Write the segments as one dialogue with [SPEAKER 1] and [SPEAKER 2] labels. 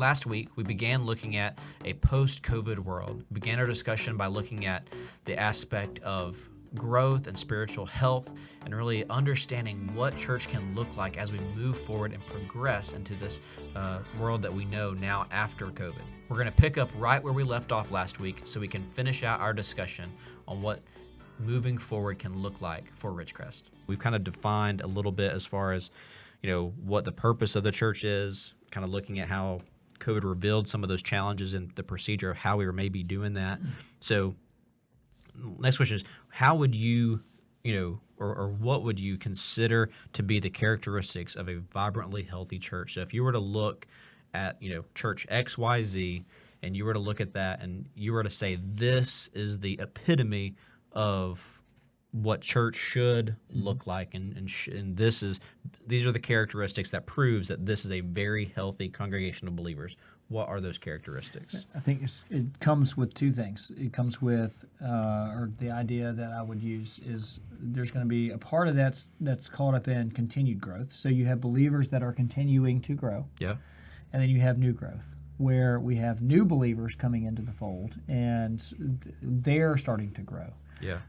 [SPEAKER 1] last week, we began looking at a post-COVID world. We began our discussion by looking at the aspect of growth and spiritual health and really understanding what church can look like as we move forward and progress into this world that we know now after COVID. We're going to pick up right where we left off last week so we can finish out our discussion on what moving forward can look like for Ridgecrest. We've kind of defined a little bit as far as, what the purpose of the church is, kind of looking at how COVID revealed some of those challenges in the procedure of how we were maybe doing that. So next question is, how would you, or what would you consider to be the characteristics of a vibrantly healthy church? So if you were to look at, church XYZ, and you were to look at that and you were to say, this is the epitome of what church should look like, and these are the characteristics that proves that this is a very healthy congregation of believers. What are those characteristics?
[SPEAKER 2] I think it comes with two things. It comes with, or the idea that I would use is there's going to be a part of that's caught up in continued growth. So you have believers that are continuing to grow. Yeah. And then you have new growth, where we have new believers coming into the fold and they're starting to grow. Yeah.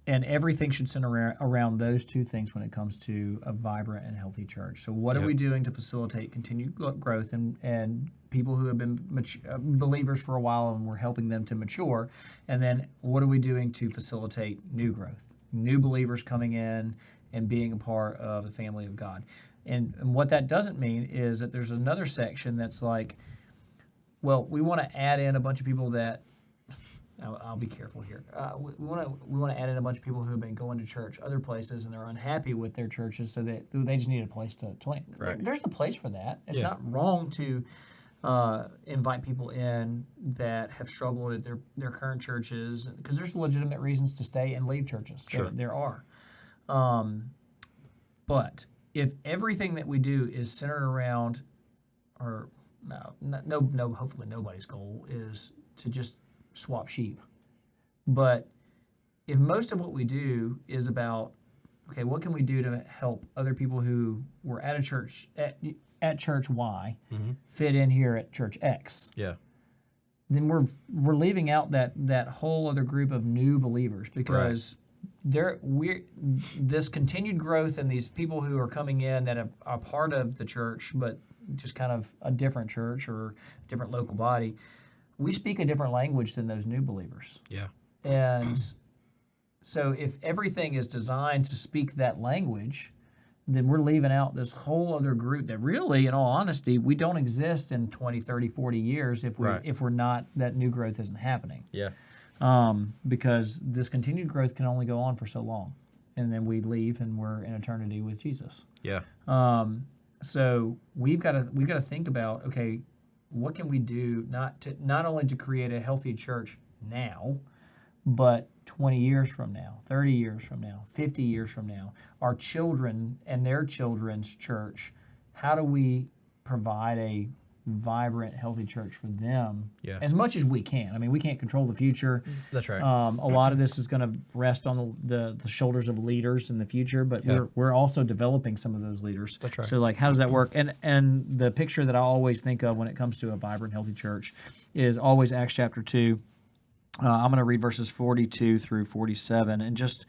[SPEAKER 2] And everything should center around those two things when it comes to a vibrant and healthy church. So what are we doing to facilitate continued growth and people who have been believers for a while, and we're helping them to mature? And then what are we doing to facilitate new growth? New believers coming in and being a part of the family of God. And what that doesn't mean is that there's another section that's like, well, we want to add in a bunch of people that, I'll be careful here. We want to add in a bunch of people who have been going to church other places and they're unhappy with their churches, so that they just need a place to land. Right. There's a place for that. It's not wrong to invite people in that have struggled at their current churches, because there's legitimate reasons to stay and leave churches. Sure. There are. But if everything that we do is centered around, or no, hopefully nobody's goal is to just swap sheep. But if most of what we do is about, okay, what can we do to help other people who were at a church at church Y fit in here at church X? Yeah. Then we're leaving out that whole other group of new believers, because this continued growth and these people who are coming in that are part of the church, but just kind of a different church or a different local body, we speak a different language than those new believers. Yeah. And so if everything is designed to speak that language, then we're leaving out this whole other group that really, in all honesty, we don't exist in 20, 30, 40 years if we're not, that new growth isn't happening. Yeah. Because this continued growth can only go on for so long. And then we leave and we're in eternity with Jesus. Yeah. So we've got to think about, okay, what can we do not only to create a healthy church now, but 20 years from now, 30 years from now, 50 years from now, our children and their children's church, how do we provide a vibrant, healthy church for them as much as we can? I mean, we can't control the future. That's right. A lot of this is going to rest on the shoulders of leaders in the future, but we're also developing some of those leaders. That's right. So, like, how does that work? And the picture that I always think of when it comes to a vibrant, healthy church is always Acts chapter 2. I'm going to read verses 42 through 47, and just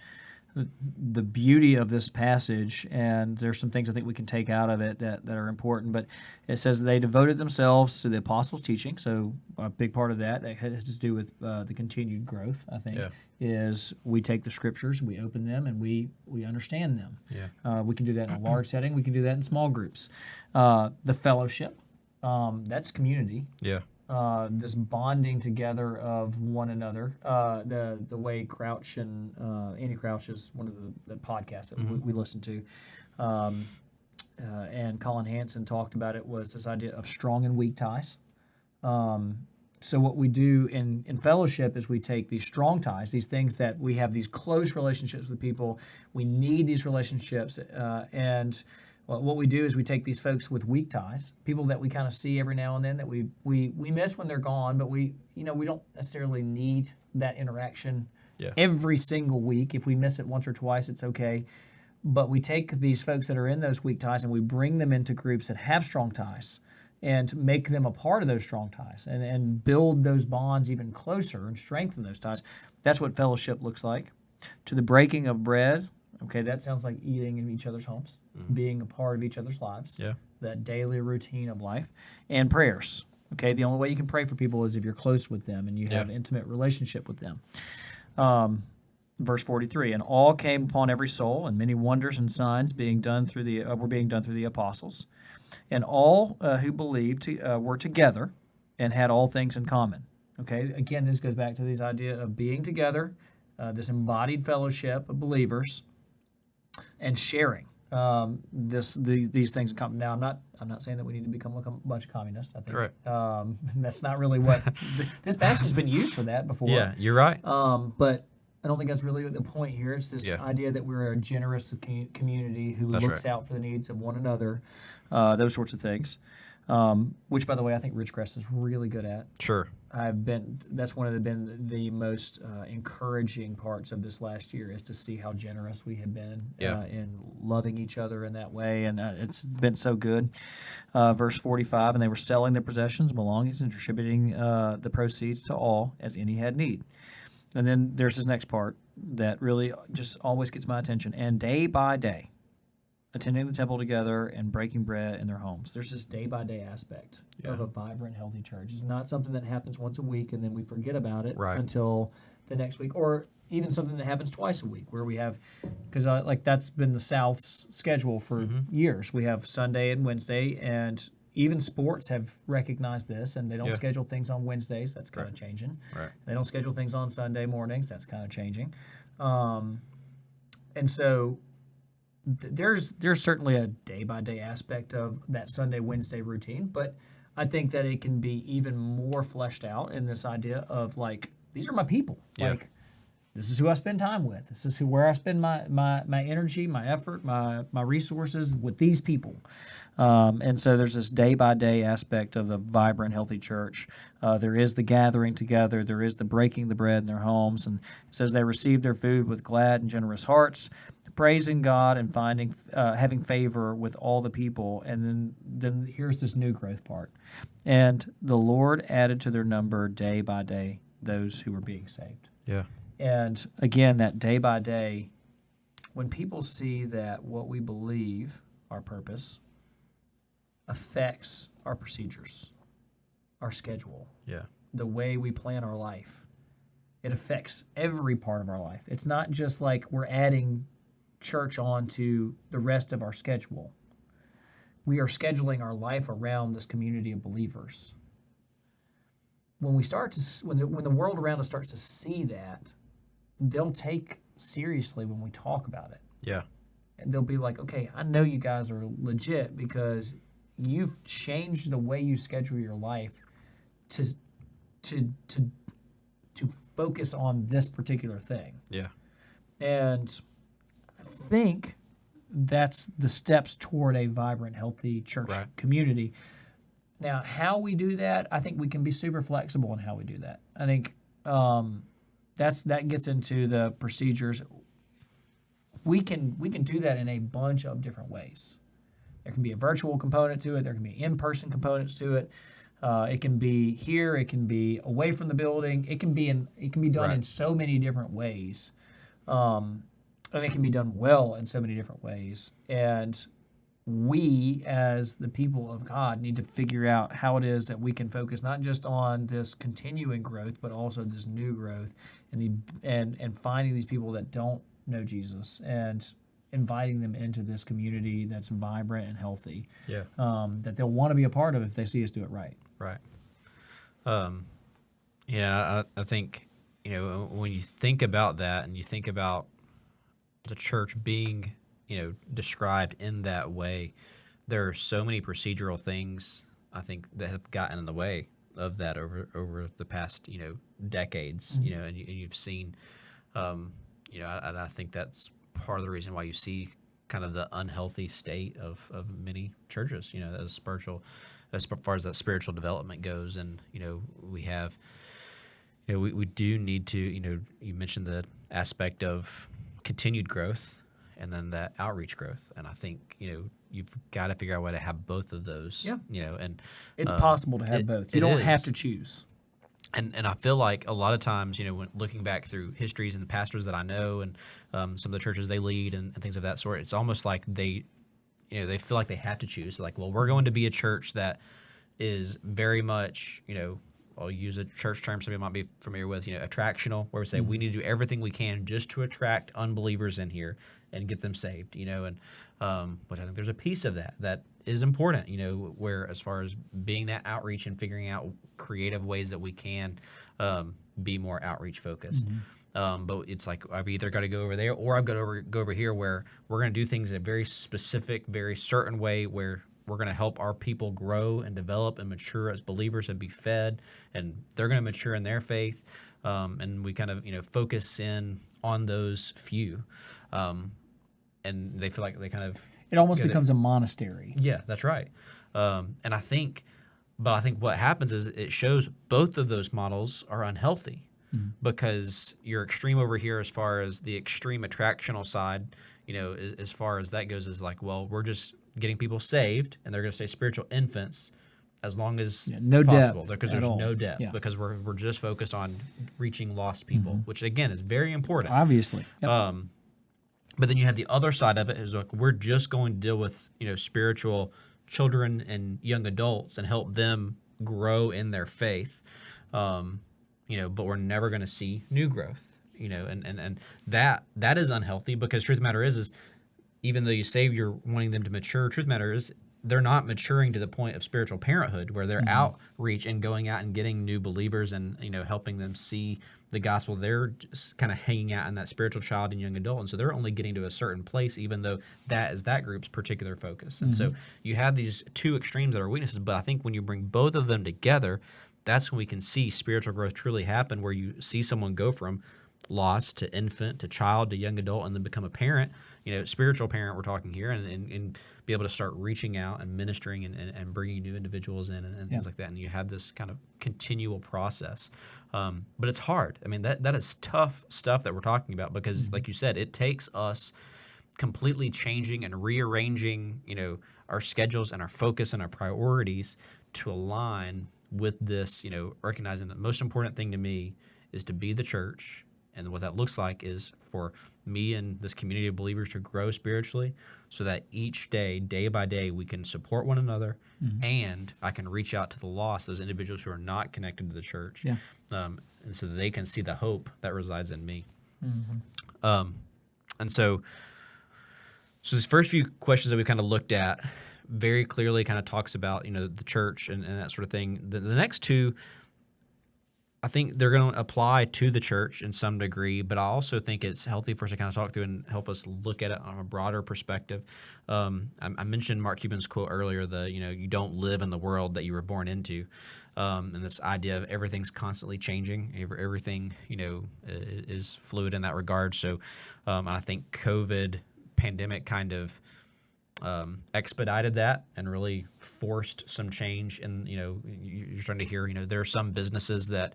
[SPEAKER 2] the beauty of this passage, and there's some things I think we can take out of it that are important, but it says they devoted themselves to the apostles' teaching. So a big part of that has to do with the continued growth, I think, is we take the scriptures, we open them, and we understand them. Yeah. We can do that in a large setting. We can do that in small groups. The fellowship, that's community. Yeah. This bonding together of one another. The way Crouch and Andy Crouch is one of the podcasts that we listen to, and Colin Hansen talked about it, was this idea of strong and weak ties. So what we do in fellowship is we take these strong ties, these things that we have, these close relationships with people. We need these relationships, and what we do is we take these folks with weak ties, people that we kind of see every now and then that we miss when they're gone, but we don't necessarily need that interaction every single week. If we miss it once or twice, it's okay. But we take these folks that are in those weak ties and we bring them into groups that have strong ties and make them a part of those strong ties and build those bonds even closer and strengthen those ties. That's what fellowship looks like. To the breaking of bread, okay, that sounds like eating in each other's homes, being a part of each other's lives, that daily routine of life, and prayers. Okay, the only way you can pray for people is if you're close with them and you have an intimate relationship with them. Verse 43, and all came upon every soul, and many wonders and signs were being done through the apostles. And all who believed were together and had all things in common. Okay, again, this goes back to this idea of being together, this embodied fellowship of believers, and sharing these things in common. Now, I'm not saying that we need to become like a bunch of communists. I think that's not really what this passage has been used for that before.
[SPEAKER 1] Yeah, you're right.
[SPEAKER 2] But I don't think that's really the point here. It's this idea that we're a generous community who looks out for the needs of one another, those sorts of things. Which, by the way, I think Ridgecrest is really good at.
[SPEAKER 1] Sure.
[SPEAKER 2] That's one of the most encouraging parts of this last year is to see how generous we have been in loving each other in that way, and it's been so good. Verse 45, and they were selling their possessions, belongings, and distributing the proceeds to all as any had need. And then there's this next part that really just always gets my attention. And day by day, attending the temple together and breaking bread in their homes. There's this day-by-day aspect of a vibrant, healthy church. It's not something that happens once a week and then we forget about it until the next week, or even something that happens twice a week where we have, because that's been the South's schedule for years. We have Sunday and Wednesday, and even sports have recognized this, and they don't schedule things on Wednesdays. That's kind of changing.
[SPEAKER 1] Right.
[SPEAKER 2] They don't schedule things on Sunday mornings. That's kind of changing. And so there's certainly a day-by-day aspect of that Sunday, Wednesday routine, but I think that it can be even more fleshed out in this idea of like, these are my people. Like, this is who I spend time with. This is where I spend my energy, my effort, my resources with these people. And so there's this day-by-day aspect of a vibrant, healthy church. There is the gathering together. There is the breaking the bread in their homes. And it says they received their food with glad and generous hearts, praising God and having favor with all the people. And then here's this new growth part. And the Lord added to their number day by day those who were being saved.
[SPEAKER 1] Yeah.
[SPEAKER 2] And again, that day by day, when people see that what we believe, our purpose, affects our procedures, our schedule, the way we plan our life, it affects every part of our life. It's not just like we're adding church on to the rest of our schedule. We are scheduling our life around this community of believers. When we start to, when the world around us starts to see that, they'll take seriously when we talk about it.
[SPEAKER 1] Yeah.
[SPEAKER 2] And they'll be like, okay, I know you guys are legit because you've changed the way you schedule your life to focus on this particular thing.
[SPEAKER 1] Yeah.
[SPEAKER 2] And I think that's the steps toward a vibrant, healthy church community. Now, how we do that, I think we can be super flexible in how we do that. I think that gets into the procedures. We can do that in a bunch of different ways. There can be a virtual component to it. There can be in-person components to it. It can be here. It can be away from the building. It can be done in so many different ways, and it can be done well in so many different ways. And we, as the people of God, need to figure out how it is that we can focus not just on this continuing growth, but also this new growth, and finding these people that don't know Jesus and inviting them into this community that's vibrant and healthy. Yeah. That they'll want to be a part of if they see us do it right.
[SPEAKER 1] Right. I think, when you think about that and you think about the church being, described in that way, there are so many procedural things, I think, that have gotten in the way of that over the past, decades, and you've seen, and I think that's part of the reason why you see kind of the unhealthy state of many churches, as far as that spiritual development goes. And, we have, we do need to, you mentioned the aspect of continued growth and then that outreach growth. And I think, you've got to figure out a way to have both of those.
[SPEAKER 2] Yeah.
[SPEAKER 1] And
[SPEAKER 2] It's possible to have both. You don't have to choose.
[SPEAKER 1] And I feel like a lot of times, when looking back through histories and the pastors that I know and some of the churches they lead and things of that sort, it's almost like they feel like they have to choose. Like, well, we're going to be a church that is very much, I'll use a church term some people might be familiar with, attractional, where we say we need to do everything we can just to attract unbelievers in here and get them saved, and which I think there's a piece of that is important, where as far as being that outreach and figuring out creative ways that we can be more outreach focused. But it's like I've either got to go over there or I've got to go over here where we're going to do things in a very specific, very certain way where we're going to help our people grow and develop and mature as believers and be fed, and they're going to mature in their faith. And we kind of, focus in on those few. And they feel like they kind of...
[SPEAKER 2] It almost becomes a monastery.
[SPEAKER 1] Yeah, that's right. And I think what happens is it shows both of those models are unhealthy because your extreme over here as far as the extreme attractional side, as far as that goes is like, well, we're just getting people saved and they're going to stay spiritual infants as long as
[SPEAKER 2] no
[SPEAKER 1] possible,
[SPEAKER 2] depth
[SPEAKER 1] because there's
[SPEAKER 2] at all.
[SPEAKER 1] no depth, because we're just focused on reaching lost people, which again is very important.
[SPEAKER 2] Obviously. Yep.
[SPEAKER 1] But then you have the other side of it is like we're just going to deal with spiritual children and young adults and help them grow in their faith, but we're never going to see new growth, and that is unhealthy because truth of the matter is even though you say you're wanting them to mature, truth of the matter is they're not maturing to the point of spiritual parenthood where they're outreach and going out and getting new believers and helping them see the gospel. They're just kind of hanging out in that spiritual child and young adult, and so they're only getting to a certain place, even though that is that group's particular focus. And so you have these two extremes that are weaknesses, but I think when you bring both of them together, that's when we can see spiritual growth truly happen, where you see someone go from lost to infant to child to young adult and then become a parent, spiritual parent we're talking here, and be able to start reaching out and ministering and bringing new individuals in and things like that. And you have this kind of continual process. But it's hard. I mean, that is tough stuff that we're talking about because, like you said, it takes us completely changing and rearranging, our schedules and our focus and our priorities to align with this, recognizing that the most important thing to me is to be the church. And what that looks like is for me and this community of believers to grow spiritually so that each day, day by day, we can support one another and I can reach out to the lost, those individuals who are not connected to the church, and so that they can see the hope that resides in me. And so these first few questions that we kind of looked at very clearly kind of talks about, the church and that sort of thing. The next two, I think they're going to apply to the church in some degree, but I also think it's healthy for us to kind of talk through and help us look at it on a broader perspective. I mentioned Mark Cuban's quote earlier, you don't live in the world that you were born into, and this idea of everything's constantly changing. Everything, is fluid in that regard. So I think COVID pandemic kind of expedited that and really forced some change. And you're starting to hear there are some businesses that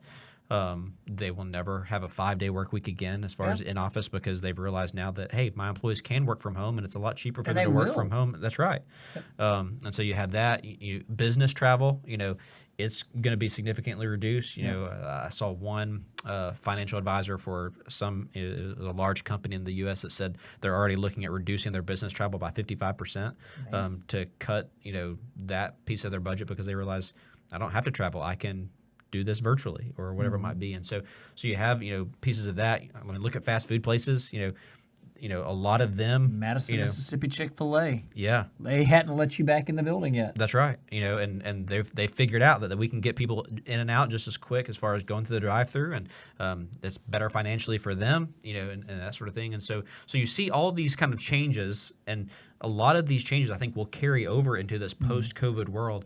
[SPEAKER 1] they will never have a 5-day work week again as far as in office because they've realized now that, hey, my employees can work from home and it's a lot cheaper for them to work from home. That's right. And so you have that. Business travel, it's going to be significantly reduced. I saw one financial advisor for a large company in the U.S. that said they're already looking at reducing their business travel by 55% to cut that piece of their budget because they realize I don't have to travel. I can do this virtually or whatever it might be. And so you have pieces of that. When I look at fast food places, a lot of them,
[SPEAKER 2] Madison, Mississippi Chick-fil-A.
[SPEAKER 1] Yeah,
[SPEAKER 2] they hadn't let you back in the building yet.
[SPEAKER 1] That's right. And they figured out that we can get people in and out just as quick as far as going through the drive-through, and that's better financially for them, and that sort of thing. And so you see all these kind of changes, and a lot of these changes I think will carry over into this post-COVID world.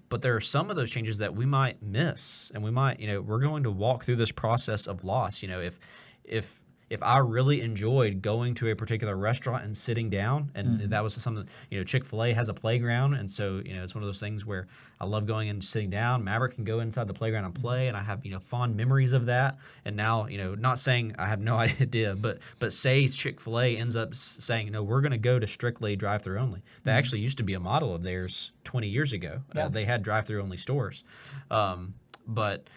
[SPEAKER 1] But there are some of those changes that we might miss, and we might, we're going to walk through this process of loss. If if I really enjoyed going to a particular restaurant and sitting down, and that was something, Chick-fil-A has a playground, and so, it's one of those things where I love going and sitting down. Maverick can go inside the playground and play, and I have, fond memories of that. And now, not saying I have no idea, but say Chick-fil-A ends up saying, no, we're going to go to strictly drive-through only. That actually used to be a model of theirs 20 years ago.
[SPEAKER 2] Yeah.
[SPEAKER 1] They had drive-through only stores. But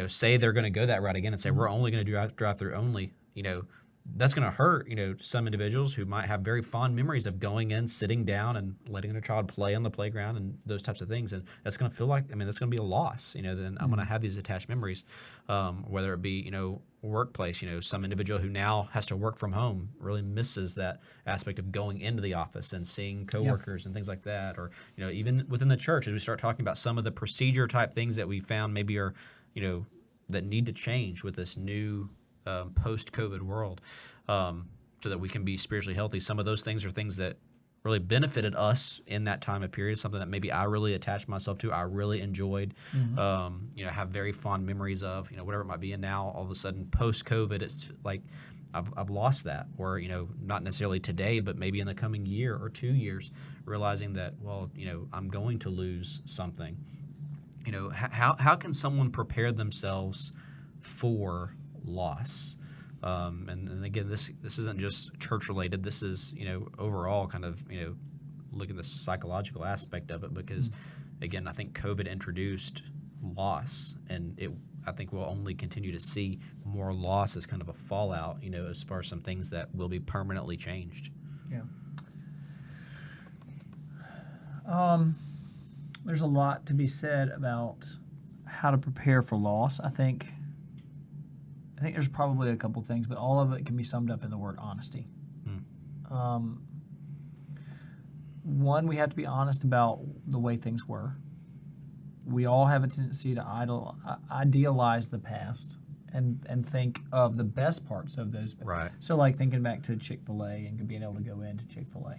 [SPEAKER 1] say they're going to go that route again and say we're only going to do drive-through only, that's going to hurt, some individuals who might have very fond memories of going in, sitting down, and letting their child play on the playground and those types of things. And that's going to feel like, that's going to be a loss. Then I'm going to have these attached memories, whether it be, workplace. Some individual who now has to work from home really misses that aspect of going into the office and seeing coworkers and things like that. Or, even within the church, as we start talking about some of the procedure type things that we found maybe are, that need to change with this new post-COVID world, so that we can be spiritually healthy. Some of those things are things that really benefited us in that time of period, something that maybe I really attached myself to, I really enjoyed, have very fond memories of, whatever it might be. And now all of a sudden post-COVID, it's like I've lost that, or, not necessarily today, but maybe in the coming year or 2 years, realizing that, well, I'm going to lose something. How can someone prepare themselves for loss? And again, this isn't just church related. This is, overall kind of, look at the psychological aspect of it, because again, I think COVID introduced loss, and I think we'll only continue to see more loss as kind of a fallout, as far as some things that will be permanently changed.
[SPEAKER 2] Yeah. There's a lot to be said about how to prepare for loss. I think there's probably a couple things, but all of it can be summed up in the word honesty. One, we have to be honest about the way things were. We all have a tendency to idealize the past and think of the best parts of those.
[SPEAKER 1] Right.
[SPEAKER 2] So like thinking back to Chick-fil-A and being able to go into Chick-fil-A.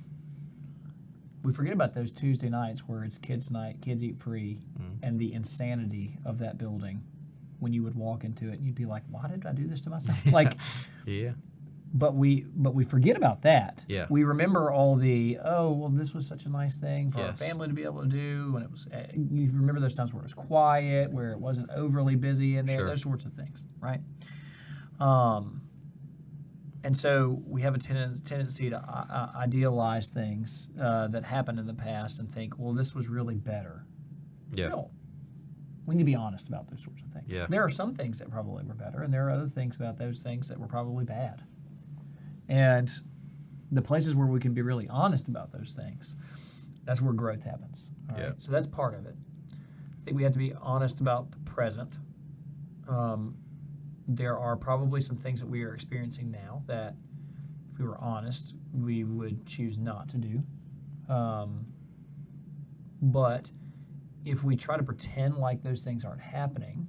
[SPEAKER 2] We forget about those Tuesday nights where it's kids' night, kids eat free, and the insanity of that building when you would walk into it and you'd be like, why did I do this to myself? Like,
[SPEAKER 1] yeah.
[SPEAKER 2] But we forget about that.
[SPEAKER 1] Yeah.
[SPEAKER 2] We remember all the, this was such a nice thing for our family to be able to do. And it was, you remember those times where it was quiet, where it wasn't overly busy in there, those sorts of things, right? And so we have a tendency to idealize things that happened in the past and think, well, this was really better.
[SPEAKER 1] Yeah.
[SPEAKER 2] No. We need to be honest about those sorts of things.
[SPEAKER 1] Yeah.
[SPEAKER 2] There are some things that probably were better, and there are other things about those things that were probably bad. And the places where we can be really honest about those things, that's where growth happens. All right? So that's part of it. I think we have to be honest about the present. There are probably some things that we are experiencing now that, if we were honest, we would choose not to do. But if we try to pretend like those things aren't happening,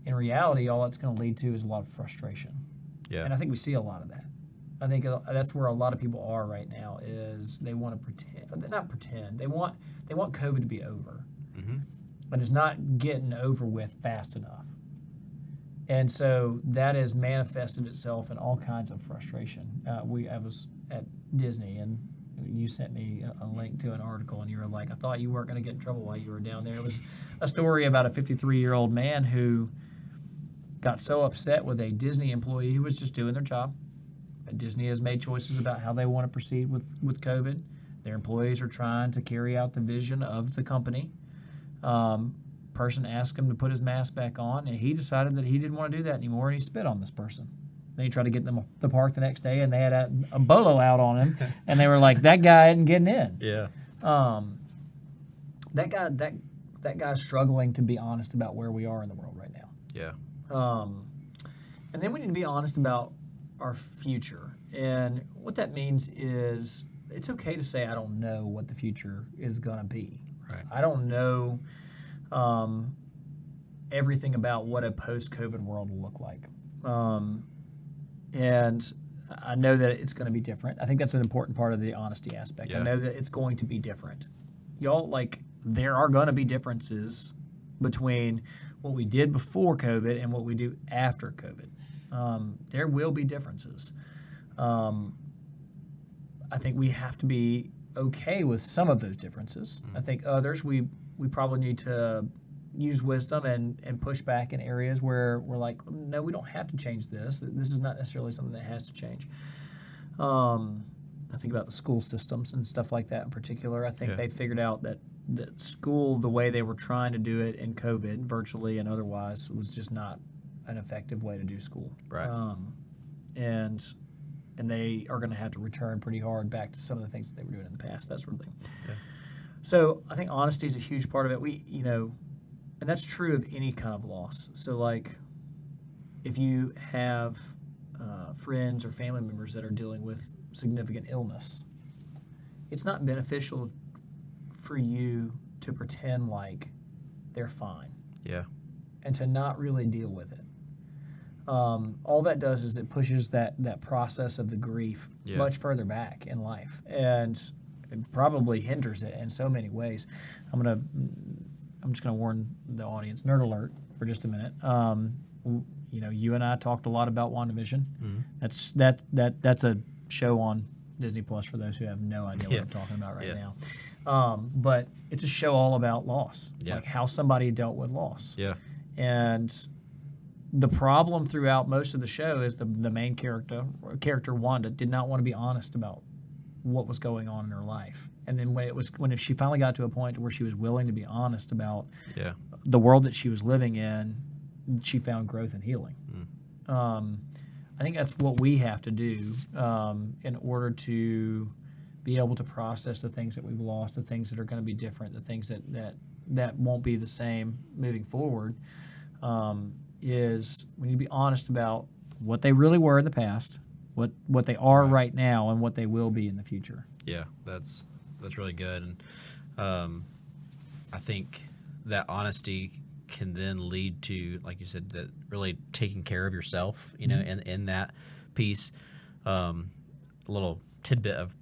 [SPEAKER 2] in reality, all that's going to lead to is a lot of frustration. Yeah. And I think we see a lot of that. I think that's where a lot of people are right now, is they want to pretend, not pretend, they want COVID to be over. But it's not getting over with fast enough. And so that has manifested itself in all kinds of frustration. I was at Disney, and you sent me a link to an article, and you were like, I thought you weren't going to get in trouble while you were down there. It was a story about a 53-year-old man who got so upset with a Disney employee who was just doing their job. And Disney has made choices about how they want to proceed with COVID. Their employees are trying to carry out the vision of the company. Person asked him to put his mask back on, and he decided that he didn't want to do that anymore, and he spit on this person. Then he tried to get them to the park the next day, and they had a bolo out on him, and they were like, that guy isn't getting in.
[SPEAKER 1] Yeah.
[SPEAKER 2] That guy's struggling to be honest about where we are in the world right now.
[SPEAKER 1] Yeah.
[SPEAKER 2] And then we need to be honest about our future. And what that means is it's okay to say, I don't know what the future is going to be.
[SPEAKER 1] Right.
[SPEAKER 2] I don't know everything about what a post-COVID world will look like. And I know that it's going to be different. I think that's an important part of the honesty aspect. Yeah. I know that it's going to be different. There are going to be differences between what we did before COVID and what we do after COVID. There will be differences. I think we have to be okay with some of those differences. I think others we probably need to use wisdom and push back in areas where we're like, no, we don't have to change this. This is not necessarily something that has to change. I think about the school systems and stuff like that in particular. I think they figured out that school, the way they were trying to do it in COVID, virtually and otherwise, was just not an effective way to do school.
[SPEAKER 1] Right.
[SPEAKER 2] And they are going to have to return pretty hard back to some of the things that they were doing in the past, that sort of thing. Yeah. So I think honesty is a huge part of it. And that's true of any kind of loss. So like, if you have friends or family members that are dealing with significant illness, it's not beneficial for you to pretend like they're fine.
[SPEAKER 1] Yeah.
[SPEAKER 2] And to not really deal with it. All that does is it pushes that process of the grief much further back in life, and it probably hinders it in so many ways. I'm just gonna warn the audience, nerd alert for just a minute. You and I talked a lot about WandaVision. Mm-hmm. That's a show on Disney Plus for those who have no idea what I'm talking about right now. But it's a show all about loss, like how somebody dealt with loss.
[SPEAKER 1] Yeah.
[SPEAKER 2] And the problem throughout most of the show is the main character Wanda did not want to be honest about what was going on in her life. And then when she finally got to a point where she was willing to be honest about the world that she was living in, she found growth and healing. I think that's what we have to do in order to be able to process the things that we've lost, the things that are going to be different, the things that won't be the same moving forward. Is we need to be honest about what they really were in the past, what they are right now, and what they will be in the future.
[SPEAKER 1] Yeah, that's really good, and I think that honesty can then lead to, like you said, that really taking care of yourself. And in that piece, a little tidbit of,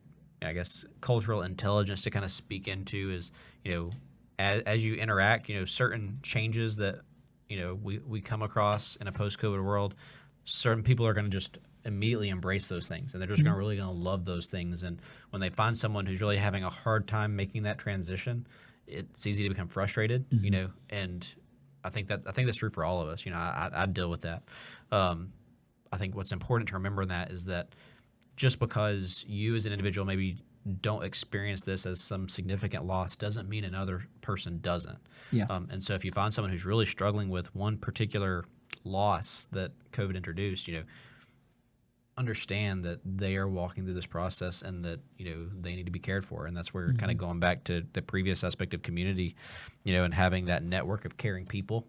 [SPEAKER 1] I guess, cultural intelligence to kind of speak into is, as you interact, certain changes that we come across in a post-COVID world, certain people are going to just immediately embrace those things, and they're just really going to love those things. And when they find someone who's really having a hard time making that transition, it's easy to become frustrated, and I think that's true for all of us. I deal with that. I think what's important to remember in that is that just because you as an individual maybe don't experience this as some significant loss doesn't mean another person doesn't.
[SPEAKER 2] Yeah.
[SPEAKER 1] And so if you find someone who's really struggling with one particular loss that COVID introduced, understand that they are walking through this process and that, they need to be cared for. And that's where kind of going back to the previous aspect of community, and having that network of caring people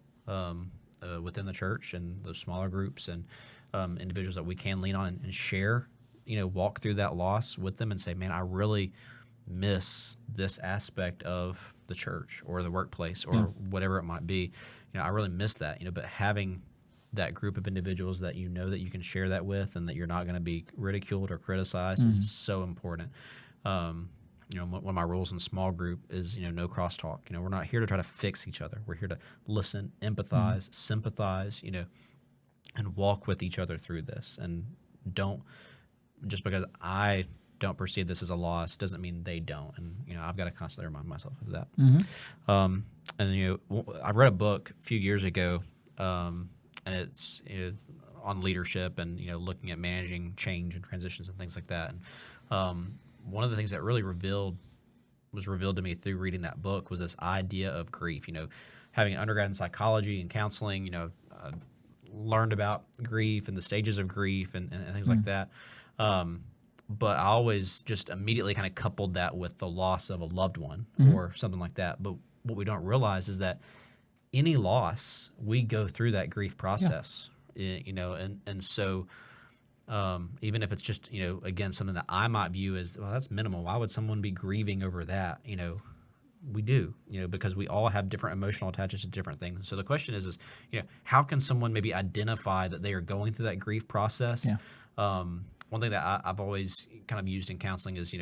[SPEAKER 1] within the church and those smaller groups and individuals that we can lean on and share, walk through that loss with them and say, man, I really miss this aspect of the church or the workplace or whatever it might be. I really miss that, but having that group of individuals that that you can share that with and that you're not going to be ridiculed or criticized is so important. One of my rules in small group is, no crosstalk. We're not here to try to fix each other. We're here to listen, empathize, sympathize, and walk with each other through this. And just because I don't perceive this as a loss doesn't mean they don't. And, I've got to constantly remind myself of that. And, I read a book a few years ago, and it's on leadership and, looking at managing change and transitions and things like that. And one of the things that really was revealed to me through reading that book was this idea of grief. Having an undergrad in psychology and counseling, learned about grief and the stages of grief and things like that. But I always just immediately kind of coupled that with the loss of a loved one or something like that. But what we don't realize is that any loss, we go through that grief process, and so even if it's just, again, something that I might view as, well, that's minimal. Why would someone be grieving over that? We do, because we all have different emotional attachments to different things. So the question is, how can someone maybe identify that they are going through that grief process? Yeah. One thing that I've always kind of used in counseling is,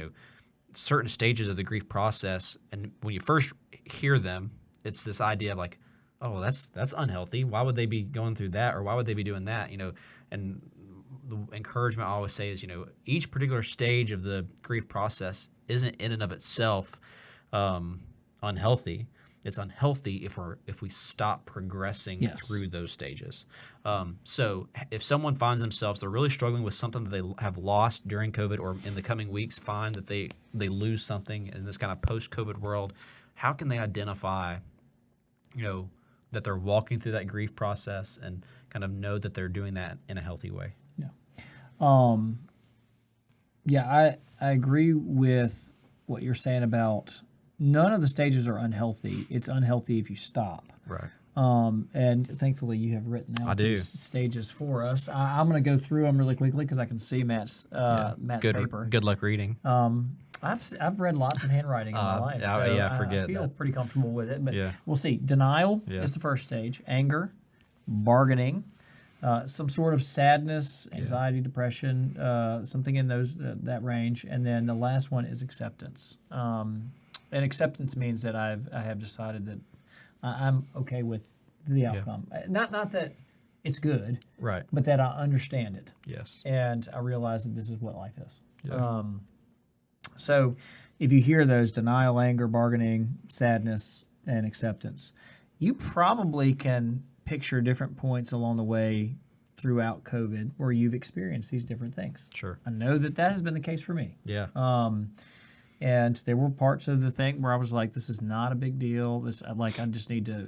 [SPEAKER 1] certain stages of the grief process. And when you first hear them, it's this idea of like, oh, that's unhealthy. Why would they be going through that, or why would they be doing that? And the encouragement I always say is, each particular stage of the grief process isn't in and of itself unhealthy. It's unhealthy if we stop progressing through those stages. So if someone finds themselves, they're really struggling with something that they have lost during COVID, or in the coming weeks find that they lose something in this kind of post-COVID world, how can they identify, that they're walking through that grief process and kind of know that they're doing that in a healthy way?
[SPEAKER 2] Yeah, I agree with what you're saying about none of the stages are unhealthy. It's unhealthy if you stop.
[SPEAKER 1] Right.
[SPEAKER 2] And thankfully, you have written out these stages for us. I'm going to go through them really quickly because I can see Matt's paper.
[SPEAKER 1] Good luck reading.
[SPEAKER 2] I've read lots of handwriting in my life, so I feel pretty comfortable with it. But we'll see. Denial is the first stage. Anger, bargaining, some sort of sadness, anxiety, depression, something in that range, and then the last one is acceptance. And acceptance means that I have decided that I'm okay with the outcome. Not that it's good,
[SPEAKER 1] right?
[SPEAKER 2] But that I understand it.
[SPEAKER 1] Yes.
[SPEAKER 2] And I realize that this is what life is.
[SPEAKER 1] Yeah.
[SPEAKER 2] So if you hear those: denial, anger, bargaining, sadness, and acceptance, you probably can picture different points along the way throughout COVID where you've experienced these different things.
[SPEAKER 1] Sure.
[SPEAKER 2] I know that has been the case for me.
[SPEAKER 1] Yeah.
[SPEAKER 2] And there were parts of the thing where I was like, this is not a big deal. I just need to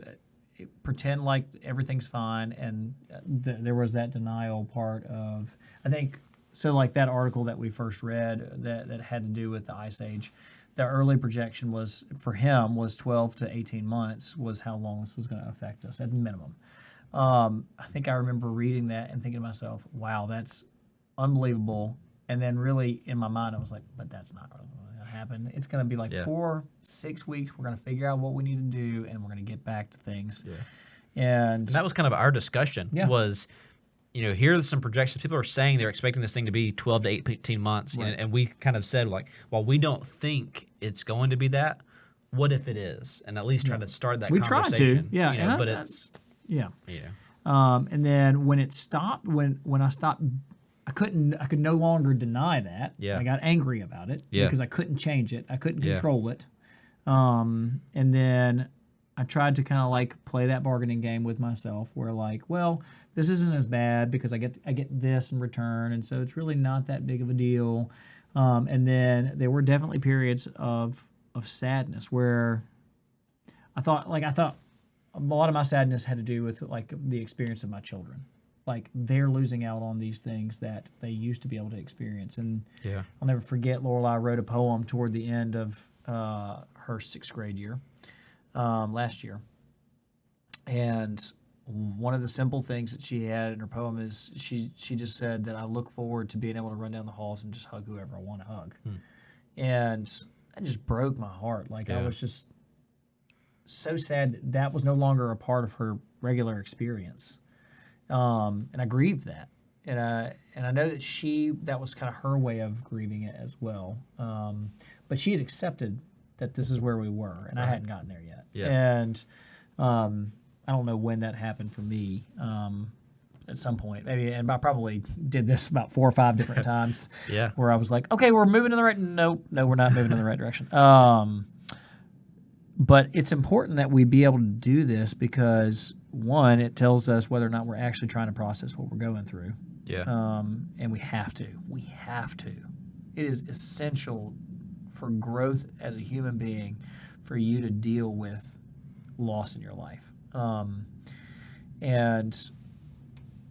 [SPEAKER 2] pretend like everything's fine. And there was that denial part of, I think, so like that article that we first read that had to do with the Ice Age, the early projection was, for him, was 12 to 18 months was how long this was going to affect us at the minimum. I think I remember reading that and thinking to myself, wow, that's unbelievable. And then really in my mind, I was like, but that's not really going to happen. It's going to be like 4-6 weeks. We're going to figure out what we need to do, and we're going to get back to things. Yeah. And
[SPEAKER 1] that was kind of our discussion was, here are some projections. People are saying they're expecting this thing to be 12 to 18 months. Right. And we kind of said, like, well, we don't think it's going to be that. What if it is? And at least try to start that conversation.
[SPEAKER 2] We tried to,
[SPEAKER 1] but it's...
[SPEAKER 2] Yeah. And then when it stopped, when I stopped, I could no longer deny that.
[SPEAKER 1] Yeah.
[SPEAKER 2] I got angry about it because I couldn't change it. I couldn't control it. And then I tried to kind of like play that bargaining game with myself where like, well, this isn't as bad because I get this in return. And so it's really not that big of a deal. And then there were definitely periods of sadness where I thought a lot of my sadness had to do with like the experience of my children. Like they're losing out on these things that they used to be able to experience. And I'll never forget Lorelei wrote a poem toward the end of her 6th grade year last year. And one of the simple things that she had in her poem is she just said that I look forward to being able to run down the halls and just hug whoever I want to hug. And that just broke my heart. Like I was just so sad that was no longer a part of her regular experience. And I grieved that. And I know that was kind of her way of grieving it as well. But she had accepted that this is where we were, and I hadn't gotten there yet.
[SPEAKER 1] Yeah.
[SPEAKER 2] And I don't know when that happened for me. At some point, maybe, and I probably did this about 4 or 5 different times. Where I was like, okay, we're moving in the right. No, we're not moving in the right direction. But it's important that we be able to do this because, one, it tells us whether or not we're actually trying to process what we're going through. And we have to. We have to. It is essential for growth as a human being for you to deal with loss in your life. And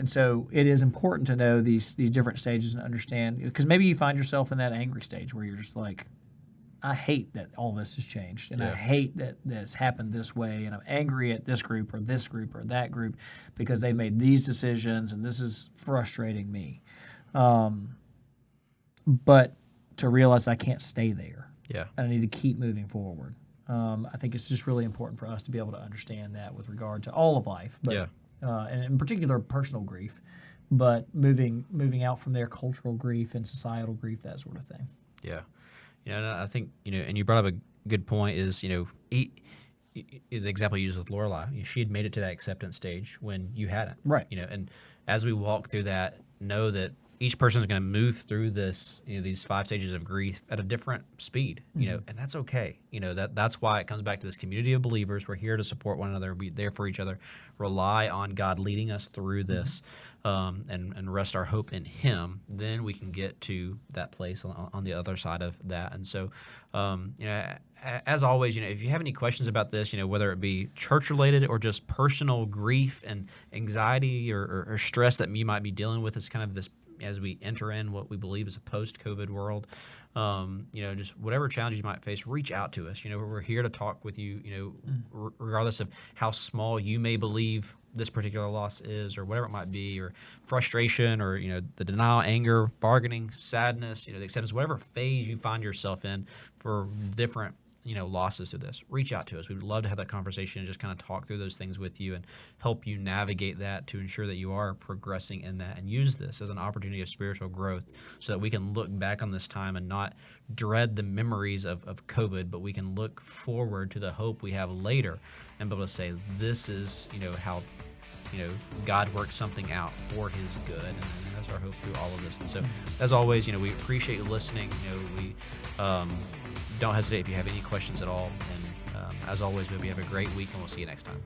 [SPEAKER 2] so it is important to know these different stages and understand, because maybe you find yourself in that angry stage where you're just like, I hate that all this has changed, and I hate that it's happened this way, and I'm angry at this group or that group because they made these decisions, and this is frustrating me. But to realize I can't stay there. And I need to keep moving forward. I think it's just really important for us to be able to understand that with regard to all of life, but and in particular personal grief, but moving out from there, cultural grief and societal grief, that sort of thing.
[SPEAKER 1] And I think, and you brought up a good point is, the example you used with Lorelai, she had made it to that acceptance stage when you hadn't.
[SPEAKER 2] Right.
[SPEAKER 1] And as we walk through that, know that each person is going to move through this, these 5 stages of grief at a different speed, and that's okay. That's why it comes back to this community of believers. We're here to support one another, be there for each other, rely on God leading us through this, and rest our hope in Him. Then we can get to that place on the other side of that. And so, as always, if you have any questions about this, whether it be church related or just personal grief and anxiety or stress that you might be dealing with, is kind of this as we enter in what we believe is a post-COVID world, just whatever challenges you might face, reach out to us. We're here to talk with you, regardless of how small you may believe this particular loss is, or whatever it might be, or frustration, or the denial, anger, bargaining, sadness, the acceptance, whatever phase you find yourself in for different losses through this. Reach out to us. We would love to have that conversation and just kind of talk through those things with you and help you navigate that to ensure that you are progressing in that, and use this as an opportunity of spiritual growth so that we can look back on this time and not dread the memories of COVID, but we can look forward to the hope we have later and be able to say, this is, how God worked something out for His good, and that's our hope through all of this. And so, as always, we appreciate you listening. We don't hesitate if you have any questions at all. And as always, we hope you have a great week, and we'll see you next time.